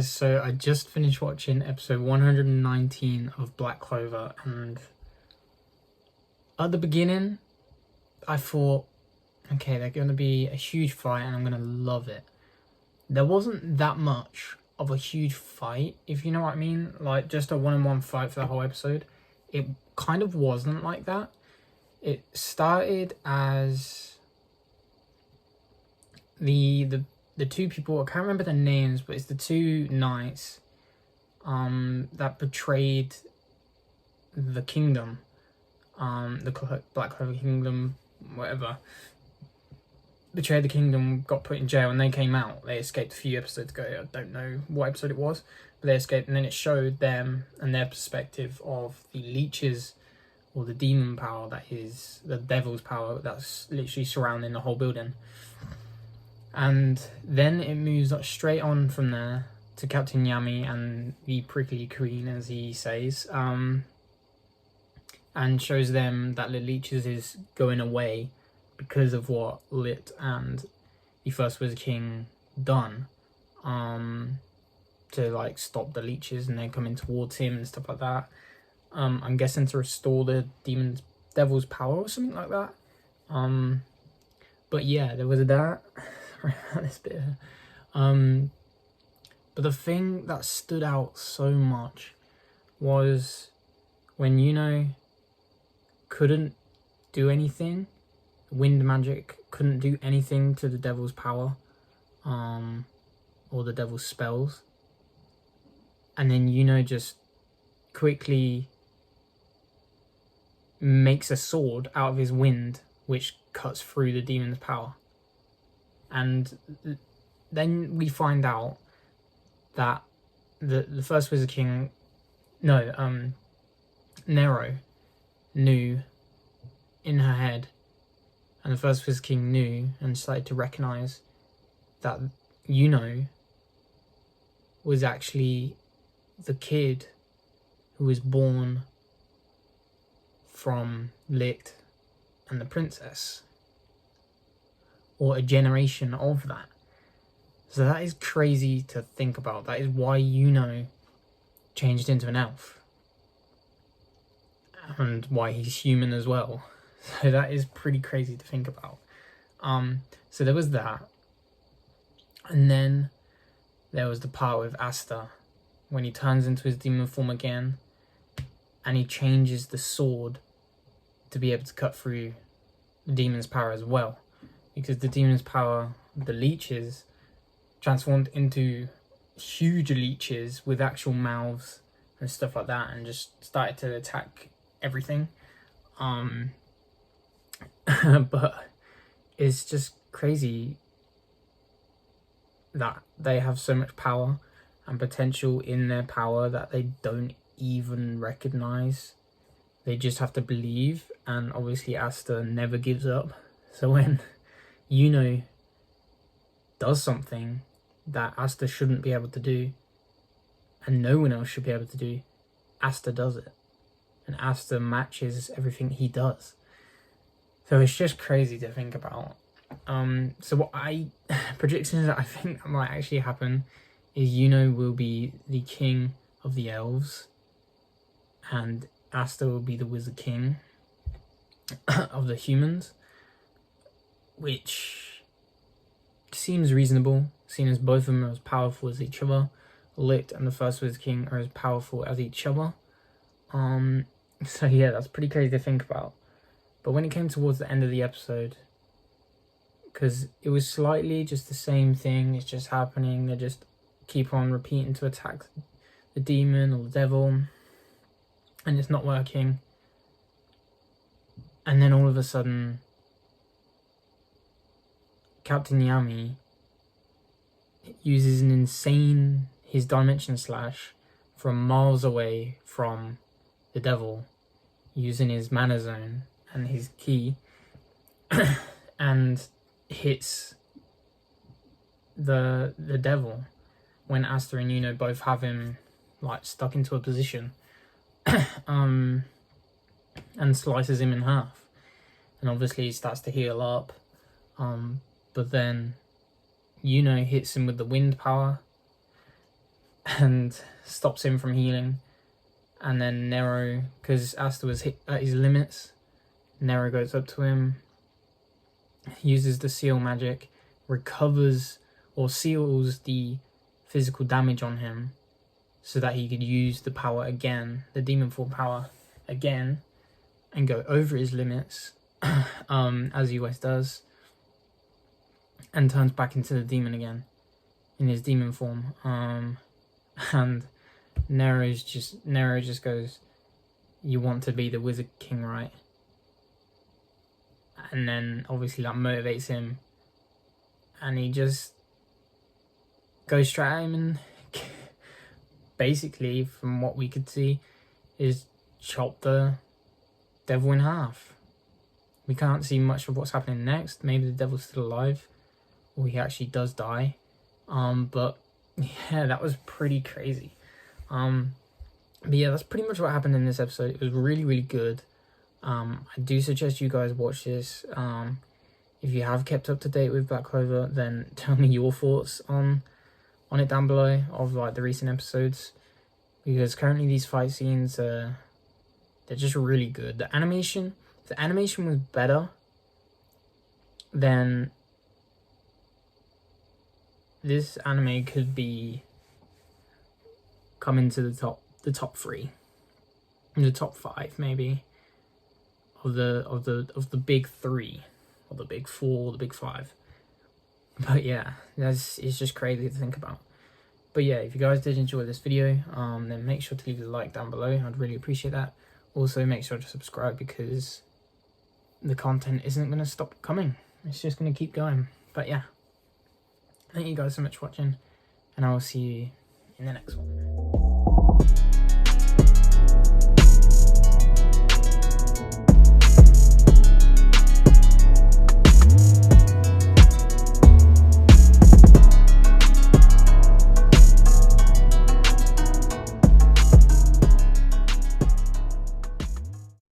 So I just finished watching episode 119 of Black Clover, and at the beginning I thought, okay, they're going to be a huge fight and I'm going to love it. There wasn't that much of a huge fight, if you know what I mean, like just a one-on-one fight for the whole episode. It kind of wasn't like that. It started as the two people, I can't remember their names, but it's the two knights that betrayed the kingdom, the Black Clover Kingdom, whatever. Betrayed the kingdom, got put in jail, and they came out. They escaped a few episodes ago. I don't know what episode it was, but they escaped, and then it showed them and their perspective of the leeches, or the demon power that is the devil's power that's literally surrounding the whole building. And then it moves straight on from there to Captain Yami and the prickly queen, as he says, and shows them that the leeches is going away because of what Lit and the First Wizard King done, to like stop the leeches, and they're coming towards him and stuff like that. I'm guessing to restore the devil's power or something like that. But yeah, there was that. This bit. But the thing that stood out so much was when Yuno couldn't do anything. Wind magic couldn't do anything to the devil's power, or the devil's spells. And then Yuno just quickly makes a sword out of his wind, which cuts through the demon's power. And then we find out that the First Wizard King, Nero, knew in her head, and the First Wizard King knew and started to recognise that Yuno was actually the kid who was born from Lit and the princess, or a generation of that. So that is crazy to think about. That is why Yuno changed into an elf, and why he's human as well. So that is pretty crazy to think about. So there was that, and then there was the part with Asta when he turns into his demon form again, and he changes the sword to be able to cut through the demon's power as well, because the demon's power, the leeches, transformed into huge leeches with actual mouths and stuff like that, and just started to attack everything. But it's just crazy that they have so much power and potential in their power that they don't even recognize. They just have to believe, and obviously Asta never gives up. So when Yuno does something that Asta shouldn't be able to do, and no one else should be able to do, Asta does it, and Asta matches everything he does. So it's just crazy to think about. So what predictions that I think that might actually happen is Yuno will be the king of the elves, and Asta will be the wizard king of the humans, which seems reasonable, seeing as both of them are as powerful as each other. Lit and the First Wizard King are as powerful as each other. So yeah, that's pretty crazy to think about. But when it came towards the end of the episode, because it was slightly just the same thing, it's just happening, they just keep on repeating to attack the demon or the devil, and it's not working. And then all of a sudden, Captain Yami uses his dimension slash from miles away from the devil, using his mana zone and his key, and hits the devil when Asta and Yuno both have him like stuck into a position, and slices him in half. And obviously he starts to heal up, but then Yuno hits him with the wind power, and stops him from healing. And then Nero, because Asta was hit at his limits, Nero goes up to him, uses the seal magic, recovers or seals the physical damage on him so that he could use the power again, the demon form power again, and go over his limits, as he always does, and turns back into the demon again in his demon form. And Nero just goes, "You want to be the Wizard King, right?" And then obviously that motivates him, and he just goes straight at him and basically, from what we could see, is chop the devil in half. We can't see much of what's happening next. Maybe the devil's still alive, or he actually does die. But yeah, that was pretty crazy. But yeah, that's pretty much what happened in this episode. It was really, really good. I do suggest you guys watch this. If you have kept up to date with Black Clover, then tell me your thoughts on it down below of like the recent episodes, because currently these fight scenes they're just really good. The animation was better than this anime could be coming to the top 3, the top 5 maybe of the big 3 or the big 4 or the big 5. But yeah, it's just crazy to think about. But yeah, if you guys did enjoy this video, then make sure to leave a like down below. I'd really appreciate that. Also, make sure to subscribe, because the content isn't going to stop coming. It's just going to keep going. But yeah, thank you guys so much for watching, and I will see you in the next one.